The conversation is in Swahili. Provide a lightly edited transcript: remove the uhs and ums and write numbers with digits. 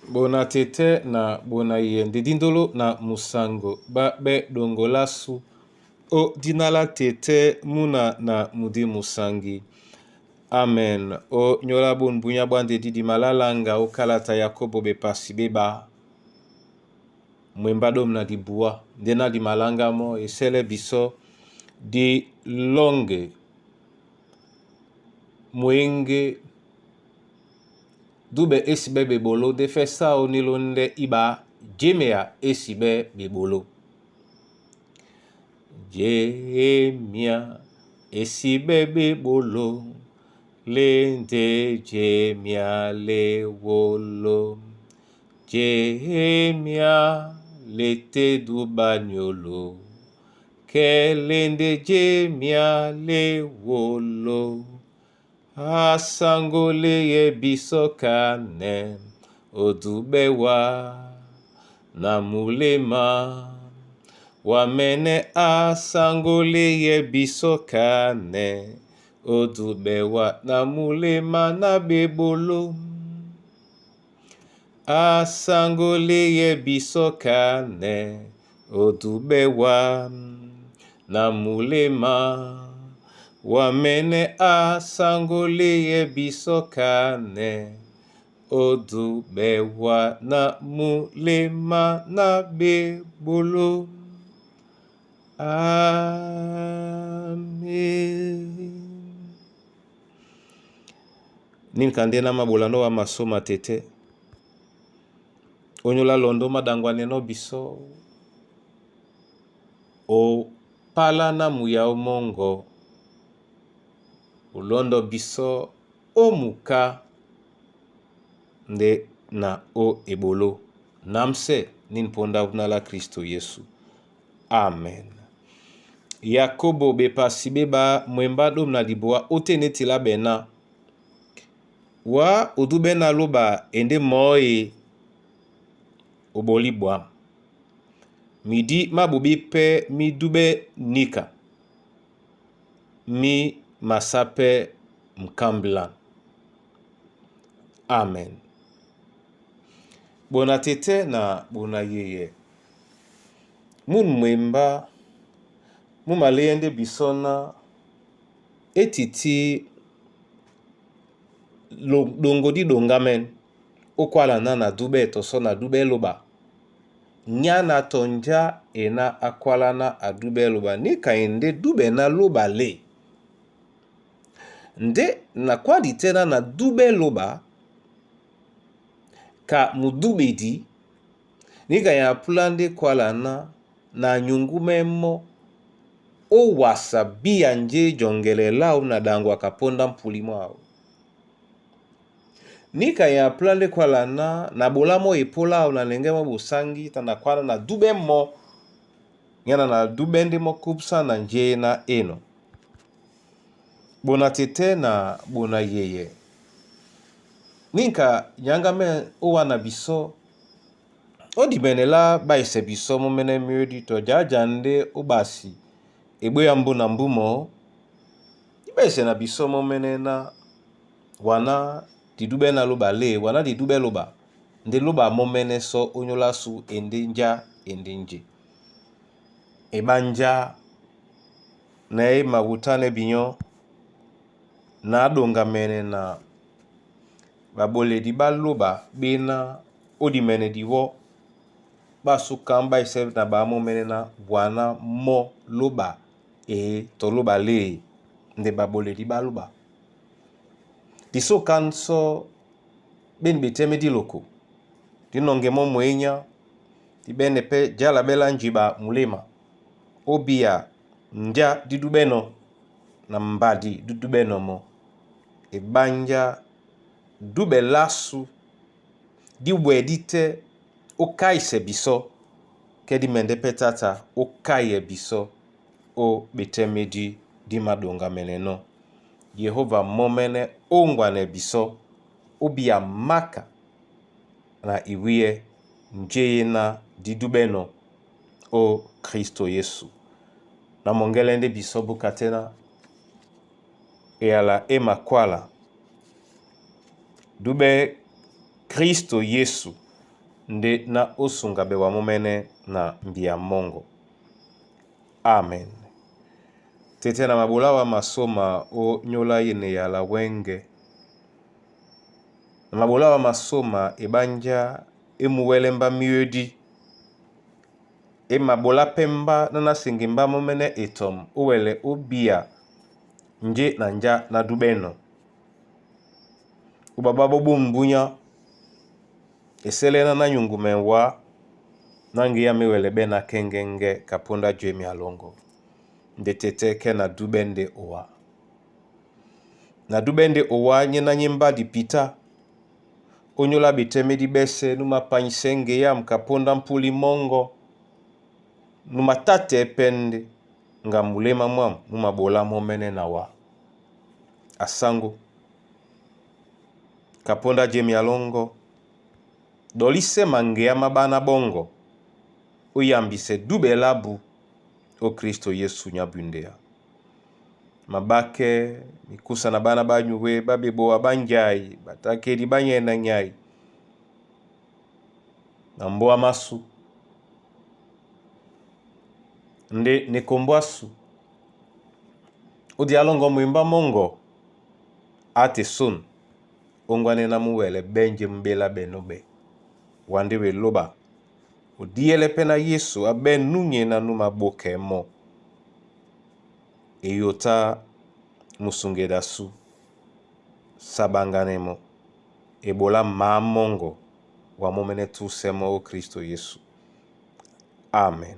Bona tete na bona yende dindolo na musango ba be dongolasu o dinala tete muna na mudi musangi. Amen. O nyola bon bunya bwande didi malalanga o kalata Yakobo be pasi beba. Mwemba dom na di bua. Dena di malanga mo esele biso di longe. Mwenge dube esibe bebolo de fesa o nilonde iba jemea esibe bebolo. Jemia esibe bebolo lente jemia lewolo. Jemia lete dubanyolo kelende jemia lewolo. Asangole ye bisokane odubewa na mulema wamene asangole ye bisokane odubewa na mulema na bebolo. Asangole ye bisokane odubewa na mulema wamene asangole ye bisokane odubewa na mulema na bebolo. Amen. Ninkandena mabolano wa masoma tete onyola londo madangwane no biso o pala na muya omongo ulondo biso o muka nde na o ebolo namse ninponda unala Kristo Yesu. Amen. Yakobo be pasi beba mwemba dom na diboa oteneti la bena wa udube na loba ende moe obolibwa midi mabubi pe mi dube nika mi masape mkambla. Amen. Bona tete na bona yeye mun mwemba mumaleyende bisona etiti dongodi dongamen okwala na dube toso na dube loba nyana tonja ena akwala na adube loba nika ende dube na loba le nde na kwadi tena na dube loba ka mudube di nika ya plande kwala na nyungume mo o wasabi nje jongele lao na dangwa kaponda mpulimo ao nika ya plande kwala na bolamo epola au na lengema busangi tana kwala na dube mo nyana na dube ndi mo kupsa na nje na eno. Bona tete na bona yeye ninka nyangame owa na biso odi benela baise biso mo mene miodi to jajande obasi egbe ya mbu na mbumo ibaise na biso mo mene na wana didube na loba le wana didube loba nde loba mo mene so onyola su ende nja ende nje ebanja na mawutane binyo na donga mene na babole di baloba bena odi mene diwo basu kamba ise na ba mo mene na wana mo loba to loba le nde babole di baloba diso kanso ben beteme di loko dinonge mo mwenya di bene pe jala bela njiba mulema obia nja didubeno na mbadi dudubeno mo ebanja dube lasu di wedite o kaise biso kedi mende petata o kaye biso o betemedi di madonga meneno Yehova momene ongwane biso obia maka na iwie njeye na didubeno o Kristo Yesu na mongelende biso bukatena e ala emakwala dube Kristo Yesu nde na osungabe wa momene na mbia mongo. Amen. Tete na mabula wa masoma o nyola yene ya la wenge. Na mabula wa masoma ebanja emuwelemba miodi. Mabula pemba na nasingimba momene etom uwele ubia nje na nja na dubeno. Ubaba bobo mbunya eselena na nyungumenwa nangi ya miwele bena kengenge kaponda jemi alongo. Ndetete ke na dubende owa. Na dubende owa nye na nyimba di pita. Onyola biteme di bese numa panisenge ya mkaponda mpuli mongo. Numa tate epende nga mulema mwam numa bola momene na wa. Asango. Kaponda jemi alongo. Dolise mangea mabana bongo. Uyambise dube labu o Kristo Yesu nyabundea. Mabake mikusa na bana banyuwe babebo wa banjai batakeri banye na nyai. Namboa masu. Nde nekomboasu. Udi alongo mwimba mongo. Ate sun. Ongwane na muwele benje mbela benobe. Wandewe loba. Udiele pena Yesu abe nunye na numa boke mo. Eyota musungedasu. Sabanganemo. Ebola mamongo. Wa momene tu semo o Kristo Yesu. Amen.